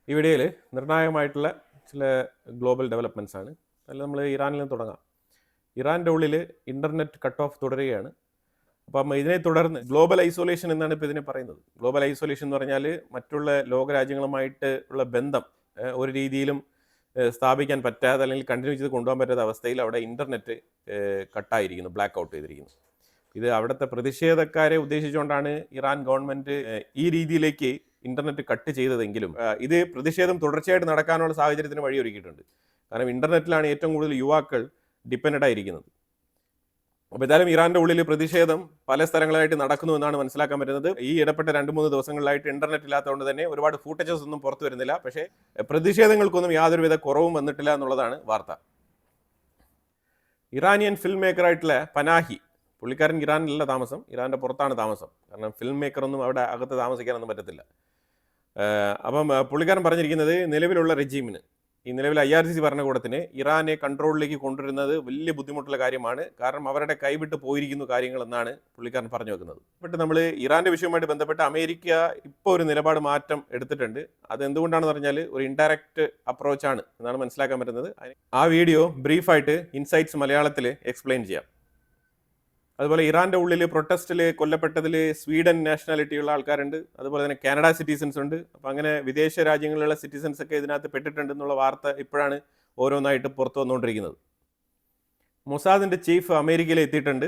ഈ വീഡിയോയിൽ നിർണായകമായിട്ടുള്ള ചില ഗ്ലോബൽ ഡെവലപ്മെൻറ്റ്സ് ആണ്. അതിൽ നമ്മൾ ഇറാനിൽ നിന്ന് തുടങ്ങാം. ഇറാൻ്റെ ഉള്ളിൽ ഇൻ്റർനെറ്റ് കട്ട് ഓഫ് തുടരുകയാണ്. അപ്പം ഇതിനെ തുടർന്ന് ഗ്ലോബൽ ഐസൊലേഷൻ എന്നാണ് ഇപ്പോൾ ഇതിനെ പറയുന്നത്. ഗ്ലോബൽ ഐസൊലേഷൻ എന്ന് പറഞ്ഞാൽ മറ്റുള്ള ലോകരാജ്യങ്ങളുമായിട്ട് ഉള്ള ബന്ധം ഒരു രീതിയിലും സ്ഥാപിക്കാൻ പറ്റാതെ അല്ലെങ്കിൽ കണ്ടിന്യൂ ചെയ്ത് കൊണ്ടുപോകാൻ പറ്റാത്ത അവസ്ഥയിൽ അവിടെ ഇൻ്റർനെറ്റ് കട്ടായിരിക്കുന്നു, ബ്ലാക്ക് ഔട്ട് ചെയ്തിരിക്കുന്നു. ഇത് അവിടുത്തെ പ്രതിഷേധക്കാരെ ഉദ്ദേശിച്ചുകൊണ്ടാണ് ഇറാൻ ഗവൺമെൻറ് ഈ രീതിയിലേക്ക് ഇൻ്റർനെറ്റ് കട്ട് ചെയ്തതെങ്കിലും ഇത് പ്രതിഷേധം തുടർച്ചയായിട്ട് നടക്കാനുള്ള സാഹചര്യത്തിന് വഴിയൊരുക്കിയിട്ടുണ്ട്. കാരണം ഇൻ്റർനെറ്റിലാണ് ഏറ്റവും കൂടുതൽ യുവാക്കൾ ഡിപ്പെൻഡഡ് ആയിരിക്കുന്നത്. അപ്പോൾ ഏതായാലും ഇറാൻ്റെ ഉള്ളിൽ പ്രതിഷേധം പല സ്ഥലങ്ങളായിട്ട് നടക്കുന്നു എന്നാണ് മനസ്സിലാക്കാൻ പറ്റുന്നത്. ഈ ഇടപെട്ട 2-3 ദിവസങ്ങളിലായിട്ട് ഇൻ്റർനെറ്റ് ഇല്ലാത്തതുകൊണ്ട് തന്നെ ഒരുപാട് ഫൂട്ടേജസ് ഒന്നും പുറത്തു വരുന്നില്ല. പക്ഷേ പ്രതിഷേധങ്ങൾക്കൊന്നും യാതൊരുവിധ കുറവും വന്നിട്ടില്ല എന്നുള്ളതാണ് വാർത്ത. ഇറാനിയൻ ഫിലിം മേക്കറായിട്ടുള്ള പനാഹി, പുള്ളിക്കാരൻ ഇറാനിലല്ല താമസം, ഇറാൻ്റെ പുറത്താണ് താമസം. കാരണം ഫിലിം മേക്കറൊന്നും അവിടെ അകത്ത് താമസിക്കാനൊന്നും പറ്റത്തില്ല. അപ്പം പുള്ളിക്കാരൻ പറഞ്ഞിരിക്കുന്നത് നിലവിലുള്ള റെജീമിന്, ഈ നിലവിൽ IRGC ഭരണകൂടത്തിന് ഇറാനെ കൺട്രോളിലേക്ക് കൊണ്ടുവരുന്നത് വലിയ ബുദ്ധിമുട്ടുള്ള കാര്യമാണ്. കാരണം അവരുടെ കൈവിട്ട് പോയിരിക്കുന്നു കാര്യങ്ങളെന്നാണ് പുള്ളിക്കാരൻ പറഞ്ഞു വെക്കുന്നത്. ബട്ട് നമ്മൾ ഇറാൻ്റെ വിഷയവുമായിട്ട് ബന്ധപ്പെട്ട് അമേരിക്ക ഇപ്പോൾ ഒരു നിലപാട് മാറ്റം എടുത്തിട്ടുണ്ട്. അത് എന്തുകൊണ്ടാണെന്ന് പറഞ്ഞാൽ ഒരു ഇൻഡയറക്റ്റ് അപ്രോച്ചാണ് എന്നാണ് മനസ്സിലാക്കാൻ പറ്റുന്നത്. ആ വീഡിയോ ബ്രീഫായിട്ട് ഇൻസൈറ്റ്സ് മലയാളത്തിൽ എക്സ്പ്ലെയിൻ ചെയ്യാം. അതുപോലെ ഇറാൻ്റെ ഉള്ളിൽ പ്രൊട്ടസ്റ്റിൽ കൊല്ലപ്പെട്ടതിൽ സ്വീഡൻ നാഷണാലിറ്റിയുള്ള ആൾക്കാരുണ്ട്, അതുപോലെ തന്നെ കാനഡ സിറ്റിസൺസ് ഉണ്ട്. അപ്പോൾ അങ്ങനെ വിദേശ രാജ്യങ്ങളിലുള്ള സിറ്റിസൺസ് ഒക്കെ ഇതിനകത്ത് പെട്ടിട്ടുണ്ടെന്നുള്ള വാർത്ത ഇപ്പോഴാണ് ഓരോന്നായിട്ട് പുറത്തു വന്നുകൊണ്ടിരിക്കുന്നത്. മൊസാദിൻ്റെ ചീഫ് അമേരിക്കയിൽ എത്തിയിട്ടുണ്ട്.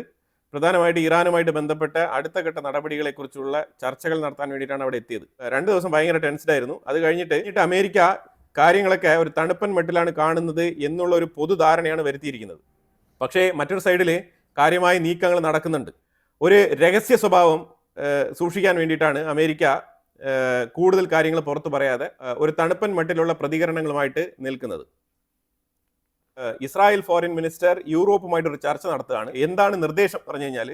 പ്രധാനമായിട്ട് ഇറാനുമായിട്ട് ബന്ധപ്പെട്ട അടുത്ത ഘട്ട നടപടികളെക്കുറിച്ചുള്ള ചർച്ചകൾ നടത്താൻ വേണ്ടിയിട്ടാണ് അവിടെ എത്തിയത്. 2 ദിവസം ഭയങ്കര ടെൻസ്ഡായിരുന്നു. അത് കഴിഞ്ഞിട്ട് അമേരിക്ക കാര്യങ്ങളൊക്കെ ഒരു തണുപ്പൻ മട്ടിലാണ് കാണുന്നത് എന്നുള്ള ഒരു പൊതുധാരണയാണ് വരുത്തിയിരിക്കുന്നത്. പക്ഷേ മറ്റൊരു സൈഡിൽ കാര്യമായ നീക്കങ്ങൾ നടക്കുന്നുണ്ട്. ഒരു രഹസ്യ സ്വഭാവം സൂക്ഷിക്കാൻ വേണ്ടിയിട്ടാണ് അമേരിക്ക കൂടുതൽ കാര്യങ്ങൾ പുറത്തു പറയാതെ ഒരു തണുപ്പൻ മട്ടിലുള്ള പ്രതികരണങ്ങളുമായിട്ട് നിൽക്കുന്നത്. ഇസ്രായേൽ ഫോറിൻ മിനിസ്റ്റർ യൂറോപ്പുമായിട്ടൊരു ചർച്ച നടത്തുകയാണ്. എന്താണ് നിർദ്ദേശം പറഞ്ഞു കഴിഞ്ഞാൽ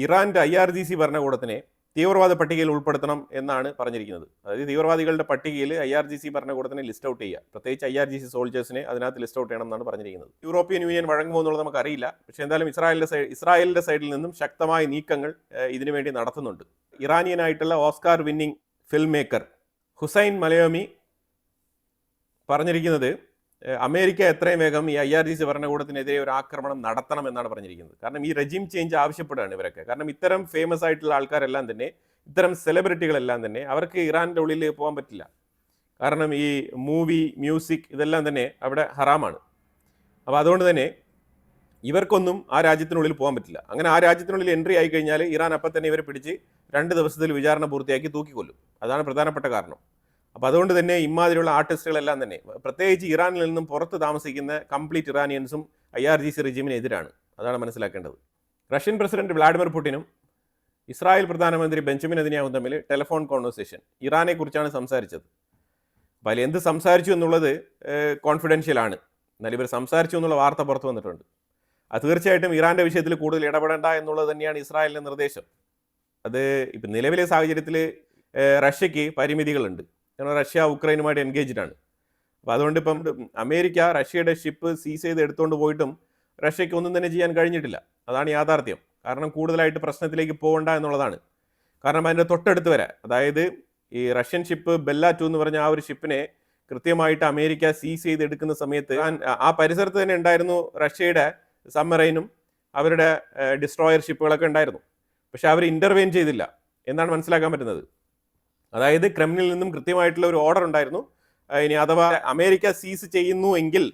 ഇറാൻ്റെ IRGC ഭരണകൂടത്തിനെ തീവ്രവാദ പട്ടികയിൽ ഉൾപ്പെടുത്തണം എന്നാണ് പറഞ്ഞിരിക്കുന്നത്. അതായത് തീവ്രവാദികളുടെ പട്ടികയിൽ IRGC ഭരണകൂടത്തിനെ ലിസ്റ്റ് ഔട്ട് ചെയ്യുക, പ്രത്യേകിച്ച് IRGC സോൾജേഴ്സിനെ അതിനകത്ത് ലിസ്റ്റ് ഔട്ട് ചെയ്യണം എന്നാണ് പറഞ്ഞിരിക്കുന്നത്. യൂറോപ്യൻ യൂണിയൻ വഴങ്ങുമോ എന്നുള്ളത് നമുക്കറിയില്ല. പക്ഷേ എന്തായാലും ഇസ്രായേലിൻ്റെ സൈഡിൽ നിന്നും ശക്തമായ നീക്കങ്ങൾ ഇതിനു വേണ്ടി നടത്തുന്നുണ്ട്. ഇറാനിയനായിട്ടുള്ള Oscar winning film maker Hussain മലയോമി പറഞ്ഞിരിക്കുന്നത് അമേരിക്ക എത്രയും വേഗം ഈ IRGC ഭരണകൂടത്തിനെതിരെ ഒരു ആക്രമണം നടത്തണം എന്നാണ് പറഞ്ഞിരിക്കുന്നത്. കാരണം ഈ റെജീം ചേഞ്ച് ആവശ്യപ്പെടുകയാണ് ഇവരൊക്കെ. കാരണം ഇത്തരം ഫേമസ് ആയിട്ടുള്ള ആൾക്കാരെല്ലാം തന്നെ, ഇത്തരം സെലിബ്രിറ്റികളെല്ലാം തന്നെ അവർക്ക് ഇറാൻ്റെ ഉള്ളിൽ പോകാൻ പറ്റില്ല. കാരണം ഈ മൂവി, മ്യൂസിക് ഇതെല്ലാം തന്നെ അവിടെ ഹറാമാണ്. അപ്പോൾ അതുകൊണ്ട് തന്നെ ഇവർക്കൊന്നും ആ രാജ്യത്തിനുള്ളിൽ പോകാൻ പറ്റില്ല. അങ്ങനെ ആ രാജ്യത്തിനുള്ളിൽ എൻട്രി ആയി കഴിഞ്ഞാൽ ഇറാൻ അപ്പം തന്നെ ഇവരെ പിടിച്ച് 2 ദിവസത്തിൽ വിചാരണ പൂർത്തിയാക്കി തൂക്കിക്കൊല്ലും. അതാണ് പ്രധാനപ്പെട്ട കാരണം. അപ്പോൾ അതുകൊണ്ട് തന്നെ ഇമാതിരിയുള്ള ആർട്ടിസ്റ്റുകളെല്ലാം തന്നെ, പ്രത്യേകിച്ച് ഇറാനിൽ നിന്നും പുറത്ത് താമസിക്കുന്ന കംപ്ലീറ്റ് ഇറാനിയൻസും IRGC റെജിമിനെതിരാണ്. അതാണ് മനസ്സിലാക്കേണ്ടത്. റഷ്യൻ പ്രസിഡന്റ് വ്ളാഡിമിർ പുടിനും ഇസ്രായേൽ പ്രധാനമന്ത്രി ബെഞ്ചമിൻ നെതന്യാഹുവും തമ്മിൽ ടെലിഫോൺ കോൺവെർസേഷൻ ഇറാനെ കുറിച്ചാണ് സംസാരിച്ചത്. അപ്പോൾ അതിൽ എന്ത് സംസാരിച്ചു എന്നുള്ളത് കോൺഫിഡൻഷ്യൽ ആണ്. എന്നാലും ഇവർ സംസാരിച്ചു എന്നുള്ള വാർത്ത പുറത്തു വന്നിട്ടുണ്ട്. അത് തീർച്ചയായിട്ടും ഇറാൻ്റെ വിഷയത്തിൽ കൂടുതൽ ഇടപെടേണ്ട എന്നുള്ളത് തന്നെയാണ് ഇസ്രായേലിൻ്റെ നിർദ്ദേശം. അത് ഇപ്പം നിലവിലെ സാഹചര്യത്തിൽ റഷ്യക്ക് പരിമിതികളുണ്ട്. കാരണം റഷ്യ ഉക്രൈനുമായിട്ട് എൻഗേജ്ഡ് ആണ്. അപ്പോൾ അതുകൊണ്ട് ഇപ്പം അമേരിക്ക റഷ്യയുടെ ഷിപ്പ് സീസ് ചെയ്ത് എടുത്തുകൊണ്ട് പോയിട്ടും റഷ്യക്ക് ഒന്നും തന്നെ ചെയ്യാൻ കഴിഞ്ഞിട്ടില്ല. അതാണ് യാഥാർത്ഥ്യം. കാരണം കൂടുതലായിട്ട് പ്രശ്നത്തിലേക്ക് പോകണ്ട എന്നുള്ളതാണ്. കാരണം അതിൻ്റെ തൊട്ടടുത്ത് വരെ, അതായത് ഈ റഷ്യൻ ഷിപ്പ് ബെല്ല 2 എന്ന് പറഞ്ഞ ആ ഒരു ഷിപ്പിനെ കൃത്യമായിട്ട് അമേരിക്ക സീസ് ചെയ്ത് എടുക്കുന്ന സമയത്ത് ആ പരിസരത്ത് തന്നെ ഉണ്ടായിരുന്നു റഷ്യയുടെ സബ്മറൈനും അവരുടെ ഡിസ്ട്രോയർ ഷിപ്പുകളൊക്കെ ഉണ്ടായിരുന്നു. പക്ഷെ അവർ ഇൻ്റർവെയിൻ ചെയ്തില്ല എന്നാണ് മനസ്സിലാക്കാൻ പറ്റുന്നത്. അതായത് ക്രെംലിനിൽ നിന്നും കൃത്യമായിട്ടുള്ള ഒരു ഓർഡർ ഉണ്ടായിരുന്നു. ഇനി അഥവാ അമേരിക്ക സീസ് ചെയ്യുന്നു എങ്കിൽ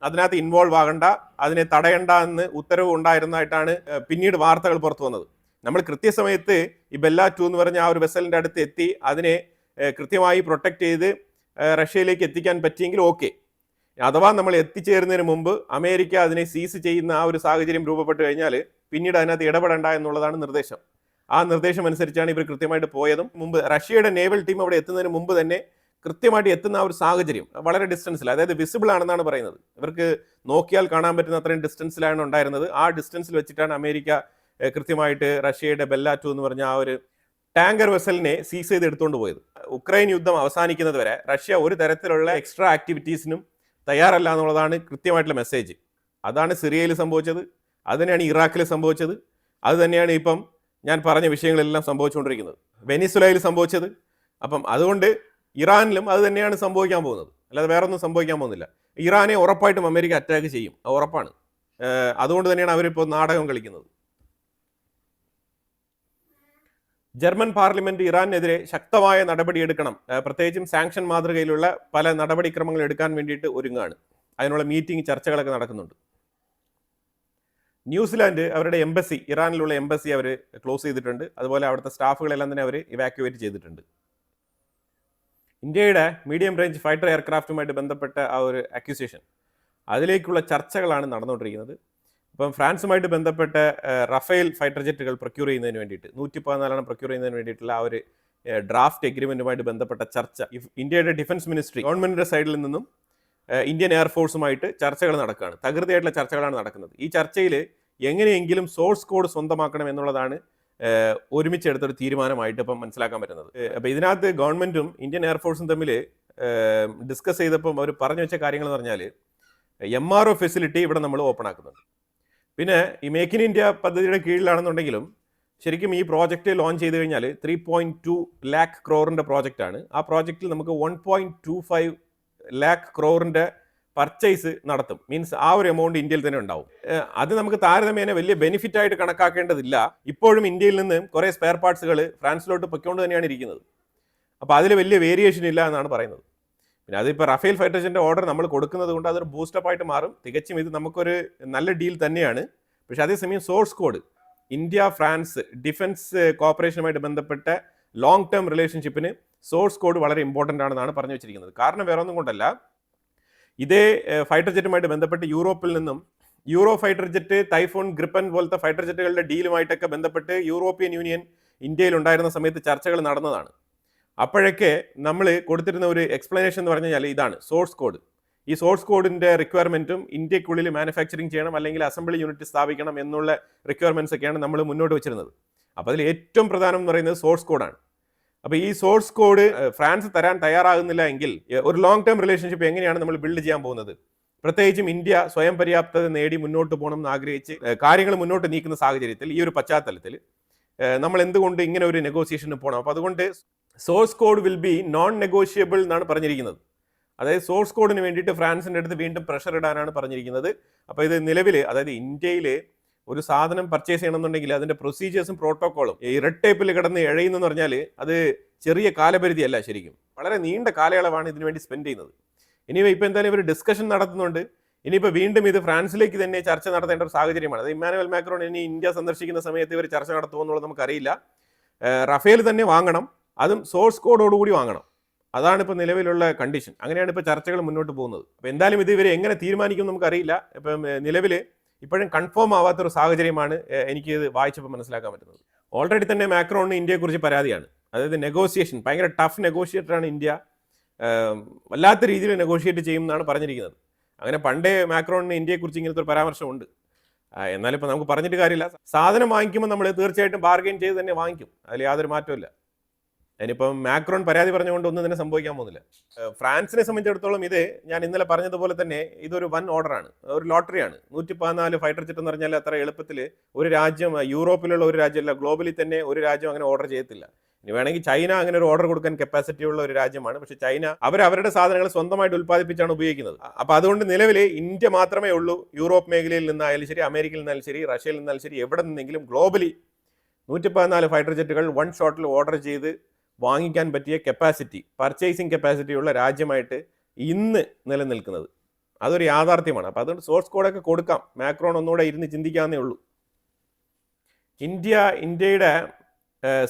അതിനകത്ത് ഇൻവോൾവ് ആകണ്ട, അതിനെ തടയണ്ട എന്ന് ഉത്തരവ് ഉണ്ടായിരുന്നതായിട്ടാണ് പിന്നീട് വാർത്തകൾ പുറത്തു വന്നത്. നമ്മൾ കൃത്യസമയത്ത് ഈ ബെല്ല 2 എന്ന് പറഞ്ഞ ആ ഒരു വെസലിൻ്റെ അടുത്ത് എത്തി അതിനെ കൃത്യമായി പ്രൊട്ടക്റ്റ് ചെയ്ത് റഷ്യയിലേക്ക് എത്തിക്കാൻ പറ്റിയെങ്കിൽ ഓക്കെ. അഥവാ നമ്മൾ എത്തിച്ചേരുന്നതിന് മുമ്പ് അമേരിക്ക അതിനെ സീസ് ചെയ്യുന്ന ആ ഒരു സാഹചര്യം രൂപപ്പെട്ട് കഴിഞ്ഞാൽ പിന്നീട് അതിനകത്ത് ഇടപെടേണ്ട എന്നുള്ളതാണ് നിർദ്ദേശം. ആ നിർദ്ദേശം അനുസരിച്ചാണ് ഇവർ കൃത്യമായിട്ട് പോയതും. മുമ്പ് റഷ്യയുടെ നേവൽ ടീം അവിടെ എത്തുന്നതിന് മുമ്പ് തന്നെ കൃത്യമായിട്ട് എത്തുന്ന ആ ഒരു സാഹചര്യം വളരെ ഡിസ്റ്റൻസിൽ, അതായത് വിസിബിൾ ആണെന്നാണ് പറയുന്നത്. ഇവർക്ക് നോക്കിയാൽ കാണാൻ പറ്റുന്ന അത്രയും ഡിസ്റ്റൻസിലാണ് ഉണ്ടായിരുന്നത്. ആ ഡിസ്റ്റൻസിൽ വെച്ചിട്ടാണ് അമേരിക്ക കൃത്യമായിട്ട് റഷ്യയുടെ ബെല്ല 2 എന്ന് പറഞ്ഞ ആ ഒരു ടാങ്കർ വെസലിനെ സീസ് ചെയ്ത് എടുത്തുകൊണ്ട് പോയത്. ഉക്രൈൻ യുദ്ധം അവസാനിക്കുന്നത് വരെ റഷ്യ ഒരു തരത്തിലുള്ള എക്സ്ട്രാ ആക്ടിവിറ്റീസിനും തയ്യാറല്ല എന്നുള്ളതാണ് കൃത്യമായിട്ടുള്ള മെസ്സേജ്. അതാണ് സിറിയയിൽ സംഭവിച്ചത്, അത് തന്നെയാണ് ഇറാഖിൽ സംഭവിച്ചത്, അത് തന്നെയാണ് ഇപ്പം ഞാൻ പറഞ്ഞ വിഷയങ്ങളെല്ലാം സംഭവിച്ചുകൊണ്ടിരിക്കുന്നത്, വെനിസുലയിൽ സംഭവിച്ചത്. അപ്പം അതുകൊണ്ട് ഇറാൻ ഒരു തരത്തിലുള്ള എക്സ്ട്രാ ആക്ടിവിറ്റീസിനും തയ്യാറല്ല എന്നുള്ളതാണ് കൃത്യമായിട്ടുള്ള മെസ്സേജ്. അതാണ് സിറിയയിൽ സംഭവിച്ചത്, അത് തന്നെയാണ് ഇപ്പം ഞാൻ പറഞ്ഞ വിഷയങ്ങളെല്ലാം സംഭവിച്ചുകൊണ്ടിരിക്കുന്നത്, വെനിസുലയിൽ സംഭവിച്ചത്, അത് തന്നെയാണ് ഇപ്പം ഇറാനിലും അത് തന്നെയാണ് സംഭവിക്കാൻ പോകുന്നത്, അല്ലാതെ വേറെ ഒന്നും സംഭവിക്കാൻ പോകുന്നില്ല. ഇറാനെ ഉറപ്പായിട്ടും അമേരിക്ക അറ്റാക്ക് ചെയ്യും, അത് ഉറപ്പാണ്. അതുകൊണ്ട് തന്നെയാണ് അവരിപ്പോൾ നാടകം കളിക്കുന്നത്. ജർമ്മൻ പാർലമെന്റ് ഇറാനെതിരെ ശക്തമായ നടപടിയെടുക്കണം, പ്രത്യേകിച്ചും സാങ്ഷൻ മാതൃകയിലുള്ള പല നടപടിക്രമങ്ങൾ എടുക്കാൻ വേണ്ടിയിട്ട് ഒരുങ്ങാണ്. അതിനുള്ള മീറ്റിംഗ് ചർച്ചകളൊക്കെ നടക്കുന്നുണ്ട്. ന്യൂസിലാൻഡ് അവരുടെ എംബസി, ഇറാനിലുള്ള എംബസി അവർ ക്ലോസ് ചെയ്തിട്ടുണ്ട്. അതുപോലെ അവിടുത്തെ സ്റ്റാഫുകളെല്ലാം തന്നെ അവർ ഇവാക്യുവേറ്റ് ചെയ്തിട്ടുണ്ട്. ഇന്ത്യയുടെ മീഡിയം റേഞ്ച് ഫൈറ്റർ എയർക്രാഫ്റ്റുമായിട്ട് ബന്ധപ്പെട്ട ആ ഒരു അക്യൂസേഷൻ, അതിലേക്കുള്ള ചർച്ചകളാണ് നടന്നുകൊണ്ടിരിക്കുന്നത്. ഇപ്പം ഫ്രാൻസുമായിട്ട് ബന്ധപ്പെട്ട റഫേൽ ഫൈറ്റർ ജെറ്റുകൾ പ്രൊക്യൂർ ചെയ്യുന്നതിന് വേണ്ടിയിട്ട് 114 പ്രൊക്യൂർ ചെയ്യുന്നതിന് വേണ്ടിയിട്ടുള്ള ആ ഒരു ഡ്രാഫ്റ്റ് എഗ്രിമെൻറ്റുമായിട്ട് ബന്ധപ്പെട്ട ചർച്ച ഇന്ത്യയുടെ ഡിഫൻസ് മിനിസ്ട്രി ഗവൺമെൻറ്റിൻ്റെ സൈഡിൽ നിന്നും ഇന്ത്യൻ എയർഫോഴ്സുമായിട്ട് ചർച്ചകൾ നടക്കുകയാണ്. തകൃതിയായിട്ടുള്ള ചർച്ചകളാണ് നടക്കുന്നത്. ഈ ചർച്ചയിൽ എങ്ങനെയെങ്കിലും സോഴ്സ് കോഡ് സ്വന്തമാക്കണം എന്നുള്ളതാണ് ഒരുമിച്ചെടുത്തൊരു തീരുമാനമായിട്ട് ഇപ്പം മനസ്സിലാക്കാൻ പറ്റുന്നത്. അപ്പോൾ ഇതിനകത്ത് ഗവൺമെൻറ്റും ഇന്ത്യൻ എയർഫോഴ്സും തമ്മിൽ ഡിസ്കസ് ചെയ്തപ്പം അവർ പറഞ്ഞു വെച്ച കാര്യങ്ങൾ എന്ന് പറഞ്ഞാൽ MRO ഫെസിലിറ്റി ഇവിടെ നമ്മൾ ഓപ്പൺ ആക്കുന്നുണ്ട്. പിന്നെ ഈ മേക്ക് ഇൻ ഇന്ത്യ പദ്ധതിയുടെ കീഴിലാണെന്നുണ്ടെങ്കിലും ശരിക്കും ഈ പ്രോജക്റ്റ് ലോഞ്ച് ചെയ്ത് കഴിഞ്ഞാൽ 3.2 lakh crore പ്രോജക്റ്റാണ്. ആ പ്രോജക്റ്റിൽ നമുക്ക് 1.25 lakh crore പർച്ചേസ് നടത്തും. മീൻസ് ആ ഒരു എമൗണ്ട് ഇന്ത്യയിൽ തന്നെ ഉണ്ടാവും. അത് നമുക്ക് താരതമ്യേന വലിയ ബെനിഫിറ്റ് ആയിട്ട് കണക്കാക്കേണ്ടതില്ല. ഇപ്പോഴും ഇന്ത്യയിൽ നിന്ന് കുറേ സ്പെയർ പാർട്സുകൾ ഫ്രാൻസിലോട്ട് പൊയ്ക്കൊണ്ട് തന്നെയാണ് ഇരിക്കുന്നത്. അപ്പോൾ അതിൽ വലിയ വേരിയേഷൻ ഇല്ല എന്നാണ് പറയുന്നത്. പിന്നെ അതിപ്പോൾ റഫേൽ ഫൈറ്റർ ജെറ്റിൻ്റെ ഓർഡർ നമ്മൾ കൊടുക്കുന്നത് കൊണ്ട് അതൊരു ബൂസ്റ്റപ്പ് ആയിട്ട് മാറും. തികച്ചും ഇത് നമുക്കൊരു നല്ല ഡീൽ തന്നെയാണ്. പക്ഷേ അതേസമയം source code India France defence കോപ്പറേഷനുമായിട്ട് ബന്ധപ്പെട്ട ലോങ് ടേം റിലേഷൻഷിപ്പിന് സോഴ്സ് കോഡ് വളരെ ഇമ്പോർട്ടൻ്റ് ആണെന്നാണ് പറഞ്ഞു വെച്ചിരിക്കുന്നത്. കാരണം വേറെ ഒന്നും കൊണ്ടല്ല, ഇതേ ഫൈറ്റർ ജെറ്റുമായിട്ട് ബന്ധപ്പെട്ട് യൂറോപ്പിൽ നിന്നും യൂറോ ഫൈറ്റർ ജെറ്റ്, ടൈഫോൺ, ഗ്രിപ്പൻ പോലത്തെ ഫൈറ്റർ ജെറ്റുകളുടെ ഡീലുമായിട്ടൊക്കെ ബന്ധപ്പെട്ട് യൂറോപ്യൻ യൂണിയൻ ഇന്ത്യയിൽ ഉണ്ടായിരുന്ന സമയത്ത് ചർച്ചകൾ നടന്നതാണ്. അപ്പോഴൊക്കെ നമ്മൾ കൊടുത്തിരുന്ന ഒരു എക്സ്പ്ലനേഷൻ എന്ന് പറഞ്ഞു കഴിഞ്ഞാൽ ഇതാണ് സോഴ്സ് കോഡ്. ഈ സോഴ്സ് കോഡിൻ്റെ റിക്വയർമെൻറ്റും ഇന്ത്യക്കുള്ളിൽ മാനുഫാക്ചറിങ് ചെയ്യണം അല്ലെങ്കിൽ അസംബ്ലി യൂണിറ്റ് സ്ഥാപിക്കണം എന്നുള്ള റിക്വയർമെൻറ്റ്സ് ഒക്കെയാണ് നമ്മൾ മുന്നോട്ട് വെച്ചിരുന്നത്. അപ്പോൾ അതിൽ ഏറ്റവും പ്രധാനം എന്ന് പറയുന്നത് സോഴ്സ് കോഡാണ്. അപ്പോൾ ഈ സോഴ്സ് കോഡ് ഫ്രാൻസ് തരാൻ തയ്യാറാകുന്നില്ല എങ്കിൽ ഒരു ലോങ് ടേം റിലേഷൻഷിപ്പ് എങ്ങനെയാണ് നമ്മൾ ബിൽഡ് ചെയ്യാൻ പോകുന്നത്? പ്രത്യേകിച്ചും ഇന്ത്യ സ്വയം പര്യാപ്തത നേടി മുന്നോട്ട് പോകണം എന്ന് ആഗ്രഹിച്ച് കാര്യങ്ങൾ മുന്നോട്ട് നീക്കുന്ന സാഹചര്യത്തിൽ ഈ ഒരു പശ്ചാത്തലത്തിൽ നമ്മൾ എന്തുകൊണ്ട് ഇങ്ങനെ ഒരു നെഗോസിയേഷന് പോകണം? അപ്പോൾ അതുകൊണ്ട് source code will be non negotiable എന്നാണ് പറഞ്ഞിരിക്കുന്നത്. അതായത് സോഴ്സ് കോഡിന് വേണ്ടിയിട്ട് ഫ്രാൻസിൻ്റെ അടുത്ത് വീണ്ടും പ്രഷർ ഇടാനാണ് പറഞ്ഞിരിക്കുന്നത്. അപ്പോൾ ഇത് നിലവിൽ, അതായത് ഇന്ത്യയിൽ ഒരു സാധനം പർച്ചേസ് ചെയ്യണമെന്നുണ്ടെങ്കിൽ അതിൻ്റെ പ്രൊസീജിയേഴ്സും പ്രോട്ടോക്കോളും ഈ റെഡ് ടേപ്പിൽ കിടന്ന് എഴയുന്നെന്ന് പറഞ്ഞാൽ അത് ചെറിയ കാലപരിധിയല്ല, ശരിക്കും വളരെ നീണ്ട കാലയളവാണ് ഇതിനു വേണ്ടി സ്പെൻഡ് ചെയ്യുന്നത്. ഇനിയിപ്പോൾ ഇപ്പോൾ എന്തായാലും ഇവർ ഡിസ്കഷൻ നടത്തുന്നുണ്ട്. ഇനിയിപ്പോൾ വീണ്ടും ഇത് ഫ്രാൻസിലേക്ക് തന്നെ ചർച്ച നടത്തേണ്ട ഒരു സാഹചര്യമാണ്. അത് ഇമ്മാനുവൽ മാക്രോൺ ഇനി ഇന്ത്യ സന്ദർശിക്കുന്ന സമയത്ത് ഇവർ ചർച്ച നടത്തുമെന്നുള്ളത് നമുക്കറിയില്ല. റഫേൽ തന്നെ വാങ്ങണം, അതും സോഴ്സ് കോഡോടുകൂടി വാങ്ങണം. അതാണ് ഇപ്പോൾ നിലവിലുള്ള കണ്ടീഷൻ. അങ്ങനെയാണ് ഇപ്പോൾ ചർച്ചകൾ മുന്നോട്ട് പോകുന്നത്. അപ്പോൾ എന്തായാലും ഇത് ഇവർ എങ്ങനെ തീരുമാനിക്കും നമുക്കറിയില്ല. ഇപ്പം നിലവിൽ ഇപ്പോഴും കൺഫേം ആവാത്തൊരു സാഹചര്യമാണ് എനിക്ക് ഇത് വായിച്ചപ്പോൾ മനസ്സിലാക്കാൻ പറ്റുന്നത്. ഓൾറെഡി തന്നെ മാക്രോണിന് ഇന്ത്യയെക്കുറിച്ച് പരാതിയാണ്. അതായത് നെഗോസിയേഷൻ ഭയങ്കര ടഫ് നെഗോഷിയേറ്ററാണ് ഇന്ത്യ, വല്ലാത്ത രീതിയിൽ നെഗോഷിയേറ്റ് ചെയ്യും എന്നാണ് പറഞ്ഞിരിക്കുന്നത്. അങ്ങനെ പണ്ടേ മാക്രോണിന് ഇന്ത്യയെക്കുറിച്ച് ഇങ്ങനത്തെ ഒരു പരാമർശമുണ്ട്. എന്നാലും ഇപ്പോൾ നമുക്ക് പറഞ്ഞിട്ട് കാര്യമില്ല. സാധനം വാങ്ങിക്കുമ്പോൾ നമ്മൾ തീർച്ചയായിട്ടും ബാർഗെയിൻ ചെയ്ത് തന്നെ വാങ്ങിക്കും, അതിൽ യാതൊരു മാറ്റമില്ല. അതിനിപ്പം മാക്രോൺ പരാതി പറഞ്ഞുകൊണ്ട് ഒന്നും തന്നെ സംഭവിക്കാൻ പോകുന്നില്ല. ഫ്രാൻസിനെ സംബന്ധിച്ചിടത്തോളം ഇത് ഞാൻ ഇന്നലെ പറഞ്ഞതുപോലെ തന്നെ ഇതൊരു വൻ ഓർഡറാണ്, ഒരു ലോട്ടറിയാണ്. 114 ഫൈറ്റർ ജെറ്റ് എന്ന് പറഞ്ഞാൽ അത്ര എളുപ്പത്തിൽ ഒരു രാജ്യം, യൂറോപ്പിലുള്ള ഒരു രാജ്യമല്ല, ഗ്ലോബലി തന്നെ ഒരു രാജ്യം അങ്ങനെ ഓർഡർ ചെയ്യത്തില്ല. ഇനി വേണമെങ്കിൽ ചൈന അങ്ങനെ ഒരു ഓർഡർ കൊടുക്കാൻ കപ്പാസിറ്റി ഉള്ള ഒരു രാജ്യമാണ്. പക്ഷേ ചൈന അവരുടെ സാധനങ്ങൾ സ്വന്തമായിട്ട് ഉൽപ്പാദിപ്പിച്ചാണ് ഉപയോഗിക്കുന്നത്. അപ്പോൾ അതുകൊണ്ട് നിലവിൽ ഇന്ത്യ മാത്രമേ ഉള്ളൂ യൂറോപ്പ് മേഖലയിൽ നിന്നായാലും ശരി, അമേരിക്കയിൽ നിന്നാലും ശരി, റഷ്യയിൽ നിന്നാലും ശരി, എവിടെ നിന്നെങ്കിലും ഗ്ലോബലി 114 ഫൈറ്റർ ജെറ്റുകൾ വൺ ഷോട്ടിൽ ഓർഡർ ചെയ്ത് വാങ്ങിക്കാൻ പറ്റിയ കപ്പാസിറ്റി, പർച്ചേസിങ് കപ്പാസിറ്റി ഉള്ള രാജ്യമായിട്ട് ഇന്ന് നിലനിൽക്കുന്നത്. അതൊരു യാഥാർത്ഥ്യമാണ്. അപ്പോൾ അതുകൊണ്ട് സോഴ്സ് കോഡൊക്കെ കൊടുക്കാം, മാക്രോൺ ഒന്നുകൂടെ ഇരുന്ന് ചിന്തിക്കാവുന്നേ ഉള്ളൂ. ഇന്ത്യയുടെ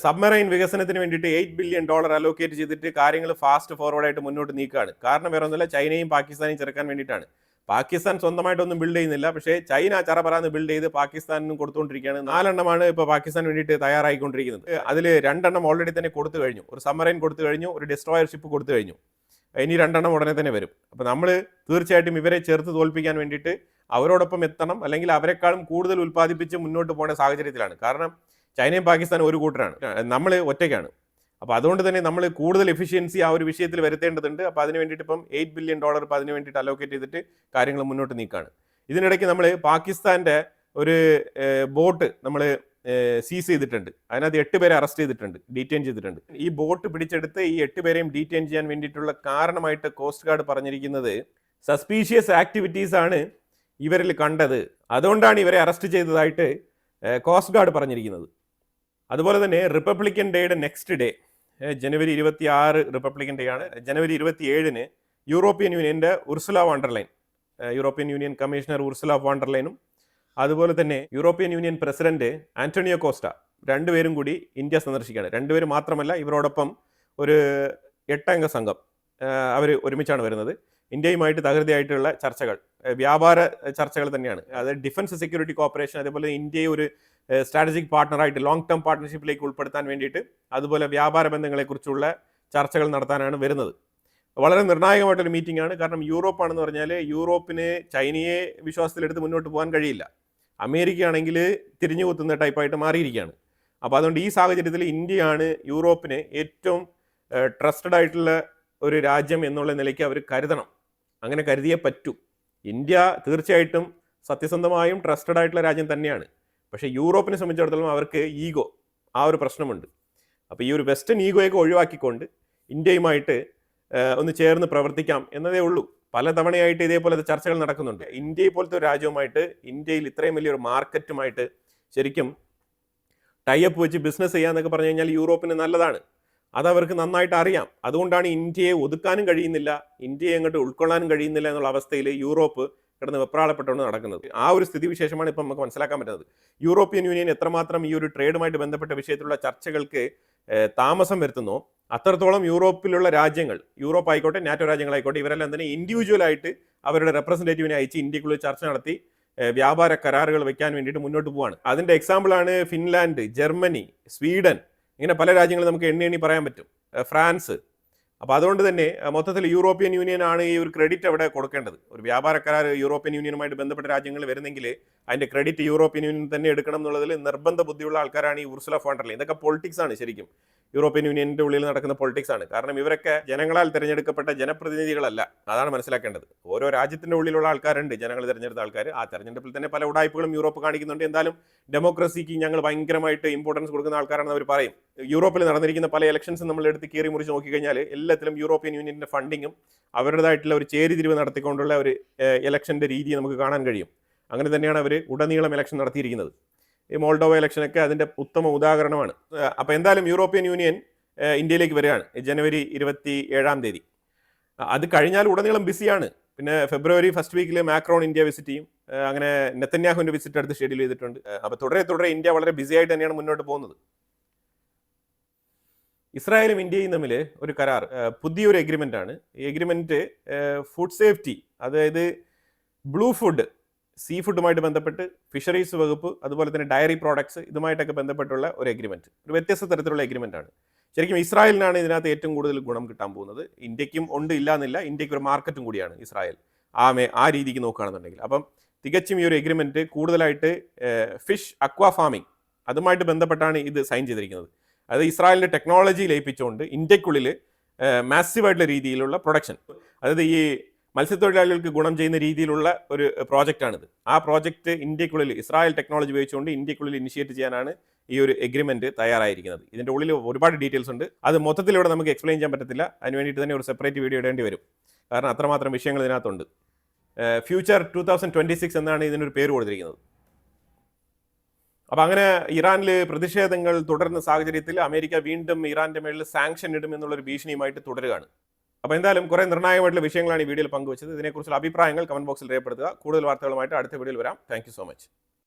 സബ്മറൈൻ വികസനത്തിന് വേണ്ടിയിട്ട് $8 billion അലോക്കേറ്റ് ചെയ്തിട്ട് കാര്യങ്ങൾ ഫാസ്റ്റ് ഫോർവേഡായിട്ട് മുന്നോട്ട് നീക്കുകയാണ്. കാരണം വേറെ ഒന്നുമില്ല, ചൈനയും പാകിസ്ഥാനെയും ചെറുക്കാൻ വേണ്ടിയിട്ടാണ്. പാകിസ്ഥാൻ സ്വന്തമായിട്ടൊന്നും ബിൽഡ് ചെയ്യുന്നില്ല, പക്ഷേ ചൈന ചറപറാന്ന് ബിൽഡ് ചെയ്ത് പാകിസ്ഥാനും കൊടുത്തുകൊണ്ടിരിക്കുകയാണ്. 4 എണ്ണമാണ് ഇപ്പോൾ പാകിസ്ഥാൻ വേണ്ടിയിട്ട് തയ്യാറായിക്കൊണ്ടിരിക്കുന്നത്. അതിൽ 2 എണ്ണം ഓൾറെഡി തന്നെ കൊടുത്തു കഴിഞ്ഞു. ഒരു സബ്മറൈൻ കൊടുത്തു കഴിഞ്ഞു, ഒരു ഡിസ്ട്രോയർ ഷിപ്പ് കൊടുത്തു കഴിഞ്ഞു. ഇനി 2 എണ്ണം ഉടനെ തന്നെ വരും. അപ്പോൾ നമ്മൾ തീർച്ചയായിട്ടും ഇവരെ ചേർത്ത് തോൽപ്പിക്കാൻ വേണ്ടിയിട്ട് അവരോടൊപ്പം എത്തണം, അല്ലെങ്കിൽ അവരെക്കാളും കൂടുതൽ ഉൽപ്പാദിപ്പിച്ച് മുന്നോട്ട് പോകേണ്ട സാഹചര്യത്തിലാണ്. കാരണം ചൈനയും പാകിസ്ഥാനും ഒരു കൂട്ടരാണ്, നമ്മൾ ഒറ്റയ്ക്കാണ്. അപ്പോൾ അതുകൊണ്ട് തന്നെ നമ്മൾ കൂടുതൽ എഫിഷ്യൻസി ആ ഒരു വിഷയത്തിൽ വരുത്തേണ്ടതുണ്ട്. അപ്പോൾ അതിന് വേണ്ടിയിട്ട് ഇപ്പം $8 billion ഇപ്പോൾ അതിന് വേണ്ടിയിട്ട് അലോക്കേറ്റ് ചെയ്തിട്ട് കാര്യങ്ങൾ മുന്നോട്ട് നീക്കുകയാണ്. ഇതിനിടയ്ക്ക് നമ്മൾ പാകിസ്ഥാൻ്റെ ഒരു ബോട്ട് നമ്മൾ സീസ് ചെയ്തിട്ടുണ്ട്. അതിനകത്ത് 8 പേരെ അറസ്റ്റ് ചെയ്തിട്ടുണ്ട്, ഡീറ്റെയിൻ ചെയ്തിട്ടുണ്ട്. ഈ ബോട്ട് പിടിച്ചെടുത്ത് ഈ 8 പേരെയും ഡീറ്റെയിൻ ചെയ്യാൻ വേണ്ടിയിട്ടുള്ള കാരണമായിട്ട് കോസ്റ്റ് ഗാർഡ് പറഞ്ഞിരിക്കുന്നത് സസ്പീഷ്യസ് ആക്ടിവിറ്റീസ് ആണ് ഇവരിൽ കണ്ടത്, അതുകൊണ്ടാണ് ഇവരെ അറസ്റ്റ് ചെയ്തതായിട്ട് കോസ്റ്റ് ഗാർഡ് പറഞ്ഞിരിക്കുന്നത്. അതുപോലെ തന്നെ റിപ്പബ്ലിക്കൻ ഡേയുടെ നെക്സ്റ്റ് ഡേ ജനുവരി 26 റിപ്പബ്ലിക്കൻ ഡേ ആണ്. ജനുവരി 27 യൂറോപ്യൻ യൂണിയൻ്റെ Ursula von der Leyen, European Union commissioner Ursula വാണ്ടർലൈനും അതുപോലെ തന്നെ European Union president Antonio Costa രണ്ടുപേരും കൂടി ഇന്ത്യ സന്ദർശിക്കുകയാണ്. രണ്ടുപേരും മാത്രമല്ല, ഇവരോടൊപ്പം ഒരു 8 അംഗ സംഘം അവർ ഒരുമിച്ചാണ് വരുന്നത്. ഇന്ത്യയുമായിട്ട് തകൃതിയായിട്ടുള്ള ചർച്ചകൾ, വ്യാപാര ചർച്ചകൾ തന്നെയാണ്. അത് ഡിഫൻസ് സെക്യൂരിറ്റി കോപ്പറേഷൻ, അതേപോലെ ഇന്ത്യയെ ഒരു സ്ട്രാറ്റജിക് പാർട്ണറായിട്ട് ലോങ് ടേം പാർട്ട്ണർഷിപ്പിലേക്ക് ഉൾപ്പെടുത്താൻ വേണ്ടിയിട്ട്, അതുപോലെ വ്യാപാര ബന്ധങ്ങളെക്കുറിച്ചുള്ള ചർച്ചകൾ നടത്താനാണ് വരുന്നത്. വളരെ നിർണായകമായിട്ടൊരു മീറ്റിംഗ് ആണ്. കാരണം യൂറോപ്പാണെന്ന് പറഞ്ഞാൽ യൂറോപ്പിന് ചൈനയെ വിശ്വാസത്തിലെടുത്ത് മുന്നോട്ട് പോകാൻ കഴിയില്ല. അമേരിക്ക ആണെങ്കിൽ തിരിഞ്ഞു കുത്തുന്ന ടൈപ്പായിട്ട് മാറിയിരിക്കുകയാണ്. അപ്പോൾ അതുകൊണ്ട് ഈ സാഹചര്യത്തിൽ ഇന്ത്യയാണ് യൂറോപ്പിന് ഏറ്റവും ട്രസ്റ്റഡ് ആയിട്ടുള്ള ഒരു രാജ്യം എന്നുള്ള നിലയ്ക്ക് അവർ കരുതണം. അങ്ങനെ കരുതിയേ പറ്റൂ. ഇന്ത്യ തീർച്ചയായിട്ടും സത്യസന്ധമായും ട്രസ്റ്റഡ് ആയിട്ടുള്ള രാജ്യം തന്നെയാണ്. പക്ഷേ യൂറോപ്പിനെ സംബന്ധിച്ചിടത്തോളം അവർക്ക് ഈഗോ, ആ ഒരു പ്രശ്നമുണ്ട്. അപ്പോൾ ഈ ഒരു വെസ്റ്റേൺ ഈഗോയൊക്കെ ഒഴിവാക്കിക്കൊണ്ട് ഇന്ത്യയുമായിട്ട് ഒന്ന് ചേർന്ന് പ്രവർത്തിക്കാം എന്നതേ ഉള്ളൂ. പലതവണയായിട്ട് ഇതേപോലത്തെ ചർച്ചകൾ നടക്കുന്നുണ്ട്. ഇന്ത്യയെ പോലത്തെ ഒരു രാജ്യവുമായിട്ട്, ഇന്ത്യയിൽ ഇത്രയും വലിയൊരു മാർക്കറ്റുമായിട്ട് ശരിക്കും ടൈപ്പ് വെച്ച് ബിസിനസ് ചെയ്യാന്നൊക്കെ പറഞ്ഞു കഴിഞ്ഞാൽ യൂറോപ്പിന് നല്ലതാണ്. അതവർക്ക് നന്നായിട്ട് അറിയാം. അതുകൊണ്ടാണ് ഇന്ത്യയെ ഒതുക്കാനും കഴിയുന്നില്ല, ഇന്ത്യയെ അങ്ങോട്ട് ഉൾക്കൊള്ളാനും കഴിയുന്നില്ല എന്നുള്ള അവസ്ഥയിൽ യൂറോപ്പ് കിടന്ന് വെപ്രാളപ്പെട്ടുകൊണ്ട് നടക്കുന്നത്. ആ ഒരു സ്ഥിതിവിശേഷമാണ് ഇപ്പം നമുക്ക് മനസ്സിലാക്കാൻ പറ്റുന്നത്. യൂറോപ്യൻ യൂണിയൻ എത്രമാത്രം ഈ ഒരു ട്രേഡുമായിട്ട് ബന്ധപ്പെട്ട വിഷയത്തിലുള്ള ചർച്ചകൾക്ക് താമസം വരുത്തുന്നോ അത്രത്തോളം യൂറോപ്പിലുള്ള രാജ്യങ്ങൾ, യൂറോപ്പ് ആയിക്കോട്ടെ നാറ്റോ രാജ്യങ്ങളായിക്കോട്ടെ, ഇവരെല്ലാം തന്നെ ഇൻഡിവിജ്വലായിട്ട് അവരുടെ റെപ്രസെൻറ്റേറ്റീവിനെ അയച്ച് ഇന്ത്യക്കുള്ളിൽ ചർച്ച നടത്തി വ്യാപാര കരാറുകൾ വെക്കാൻ വേണ്ടിയിട്ട് മുന്നോട്ട് പോവാണ്. അതിൻ്റെ എക്സാമ്പിളാണ് ഫിൻലാൻഡ്, ജർമ്മനി, സ്വീഡൻ, ഇങ്ങനെ പല രാജ്യങ്ങൾ നമുക്ക് എണ്ണി പറയാൻ പറ്റും, ഫ്രാൻസ്. അപ്പോൾ അതുകൊണ്ട് തന്നെ മൊത്തത്തിൽ യൂറോപ്യൻ യൂണിയൻ ആണ് ഈ ഒരു ക്രെഡിറ്റ് അവിടെ കൊടുക്കേണ്ടത്. ഒരു വ്യാപാര കരാർ യൂറോപ്യൻ യൂണിയനുമായിട്ട് ബന്ധപ്പെട്ട രാജ്യങ്ങൾ വരുന്നെങ്കിൽ അതിൻ്റെ ക്രെഡിറ്റ് യൂറോപ്യൻ യൂണിയൻ തന്നെ എടുക്കണം എന്നുള്ളതിൽ നിർബന്ധ ബുദ്ധിയുള്ള ആൾക്കാരാണ് ഈ ഉർസുല ഫോൺ ഡർ ലൈൻ. ഇതൊക്കെ പൊളിറ്റിക്സ് ആണ്, ശരിക്കും യൂറോപ്യൻ യൂണിയൻ്റെ ഉള്ളിൽ നടക്കുന്ന പൊളിറ്റിക്സ് ആണ്. കാരണം ഇവരൊക്കെ ജനങ്ങളാൽ തിരഞ്ഞെടുക്കപ്പെട്ട ജനപ്രതിനിധികളല്ല, അതാണ് മനസ്സിലാക്കേണ്ടത്. ഓരോ രാജ്യത്തിൻ്റെ ഉള്ളിലുള്ള ആൾക്കാരുണ്ട്, ജനങ്ങൾ തിരഞ്ഞെടുത്ത ആൾക്കാർ. ആ തെരഞ്ഞെടുപ്പിൽ തന്നെ പല ഉടായ്പകളും യൂറോപ്പ് കാണിക്കുന്നുണ്ട്. എന്തായാലും ഡെമോക്രസിക്ക് ഞങ്ങൾ ഭയങ്കരമായിട്ട് ഇമ്പോർട്ടൻസ് കൊടുക്കുന്ന ആൾക്കാരാണെന്ന് അവർ പറയും. യൂറോപ്പിൽ നടന്നിരിക്കുന്ന പല ഇലക്ഷൻസും നമ്മൾ എടുത്ത് കീറി മുറിച്ച് നോക്കിക്കഴിഞ്ഞാൽ എല്ലാത്തിലും യൂറോപ്യൻ യൂണിയൻ്റെ ഫണ്ടിങ്ങും അവരുടേതായിട്ടുള്ള ഒരു ചേരിതിരിവ് നടത്തിക്കൊണ്ടുള്ള ഒരു ഇലക്ഷൻ്റെ രീതി നമുക്ക് കാണാൻ കഴിയും. അങ്ങനെ തന്നെയാണ് അവർ ഉടനീളം ഇലക്ഷൻ നടത്തിയിരിക്കുന്നത്. ഈ മോൾഡോവ ഇലക്ഷനൊക്കെ അതിൻ്റെ ഉത്തമ ഉദാഹരണമാണ്. അപ്പോൾ എന്തായാലും യൂറോപ്യൻ യൂണിയൻ ഇന്ത്യയിലേക്ക് വരികയാണ് ജനുവരി 27. അത് കഴിഞ്ഞാൽ ഉടനീളം ബിസിയാണ്. പിന്നെ ഫെബ്രുവരി ഫസ്റ്റ് വീക്കിൽ മാക്രോൺ ഇന്ത്യ വിസിറ്റ് ചെയ്യും. അങ്ങനെ നെതന്യാഹുവിൻ്റെ വിസിറ്റ് അടുത്ത് ഷെഡ്യൂൾ ചെയ്തിട്ടുണ്ട്. അപ്പോൾ തുടരെ ഇന്ത്യ വളരെ ബിസി ആയിട്ട് തന്നെയാണ് മുന്നോട്ട് പോകുന്നത്. ഇസ്രായേലും ഇന്ത്യയും തമ്മിൽ ഒരു കരാർ, പുതിയൊരു എഗ്രിമെൻ്റ് ആണ്. ഈ എഗ്രിമെൻറ്റ് ഫുഡ് സേഫ്റ്റി, അതായത് ബ്ലൂ ഫുഡ്, സീ ഫുഡുമായിട്ട് ബന്ധപ്പെട്ട് ഫിഷറീസ് വകുപ്പ്, അതുപോലെ തന്നെ ഡയറി പ്രോഡക്ട്സ്, ഇതുമായിട്ടൊക്കെ ബന്ധപ്പെട്ടുള്ള ഒരു എഗ്രിമെൻറ്റ്, ഒരു വ്യത്യസ്ത തരത്തിലുള്ള എഗ്രിമെൻ്റ് ആണ്. ശരിക്കും ഇസ്രായേലിനാണ് ഇതിനകത്ത് ഏറ്റവും കൂടുതൽ ഗുണം കിട്ടാൻ പോകുന്നത്. ഇന്ത്യക്കും ഉണ്ട്, ഇല്ലാന്നില്ല, ഇന്ത്യക്ക് ഒരു മാർക്കറ്റും കൂടിയാണ് ഇസ്രായേൽ, ആ രീതിക്ക് നോക്കുകയാണെന്നുണ്ടെങ്കിൽ. അപ്പം തികച്ചും ഈ ഒരു എഗ്രിമെൻറ്റ് കൂടുതലായിട്ട് ഫിഷ് അക്വാ ഫാമിംഗ് അതുമായിട്ട് ബന്ധപ്പെട്ടാണ് ഇത് സൈൻ ചെയ്തിരിക്കുന്നത്. അത് ഇസ്രായേലിൻ്റെ ടെക്നോളജി ലയിപ്പിച്ചുകൊണ്ട് ഇന്ത്യക്കുള്ളിൽ മാസീവായിട്ടുള്ള രീതിയിലുള്ള പ്രൊഡക്ഷൻ, അതായത് ഈ മത്സ്യത്തൊഴിലാളികൾക്ക് ഗുണം ചെയ്യുന്ന രീതിയിലുള്ള ഒരു പ്രോജക്റ്റാണിത്. ആ പ്രോജക്റ്റ് ഇന്ത്യക്കുള്ളിൽ ഇസ്രായേൽ ടെക്നോളജി ഉപയോഗിച്ചുകൊണ്ട് ഇന്ത്യക്കുള്ളിൽ ഇനിഷ്യേറ്റ് ചെയ്യാനാണ് ഈ ഒരു എഗ്രിമെൻറ്റ് തയ്യാറായിരിക്കുന്നത്. ഇതിൻ്റെ ഉള്ളിൽ ഒരുപാട് ഡീറ്റെയിൽസ് ഉണ്ട്. അത് മൊത്തത്തിലൂടെ നമുക്ക് എക്സ്പ്ലെയിൻ ചെയ്യാൻ പറ്റത്തില്ല. അതിന് വേണ്ടിയിട്ട് തന്നെ ഒരു സെപ്പറേറ്റ് വീഡിയോ ഇടേണ്ടി വരും. കാരണം അത്രമാത്രം വിഷയങ്ങൾ ഇതിനകത്തുണ്ട്. ഫ്യൂച്ചർ 2026 എന്നാണ് ഇതിനൊരു പേര് കൊടുത്തിരിക്കുന്നത്. അപ്പോൾ അങ്ങനെ ഇറാനിൽ പ്രതിഷേധങ്ങൾ തുടരുന്ന സാഹചര്യത്തിൽ അമേരിക്ക വീണ്ടും ഇറാൻ്റെ മേളിൽ സാങ്ഷൻ ഇടും എന്നുള്ളൊരു ഭീഷണിയുമായിട്ട് തുടരുകയാണ്. അപ്പോൾ എന്തായാലും കുറേ നിർണായകമായിട്ടുള്ള വിഷയങ്ങളാണ് ഈ വീഡിയോയിൽ പങ്കുവച്ചത്. ഇതിനെക്കുറിച്ചുള്ള അഭിപ്രായങ്ങൾ കമന്റ് ബോക്സിൽ രേഖപ്പെടുത്തുക. കൂടുതൽ വാർത്തകളുമായിട്ട് അടുത്ത വീഡിയോയിൽ വരാം. Thank you so much.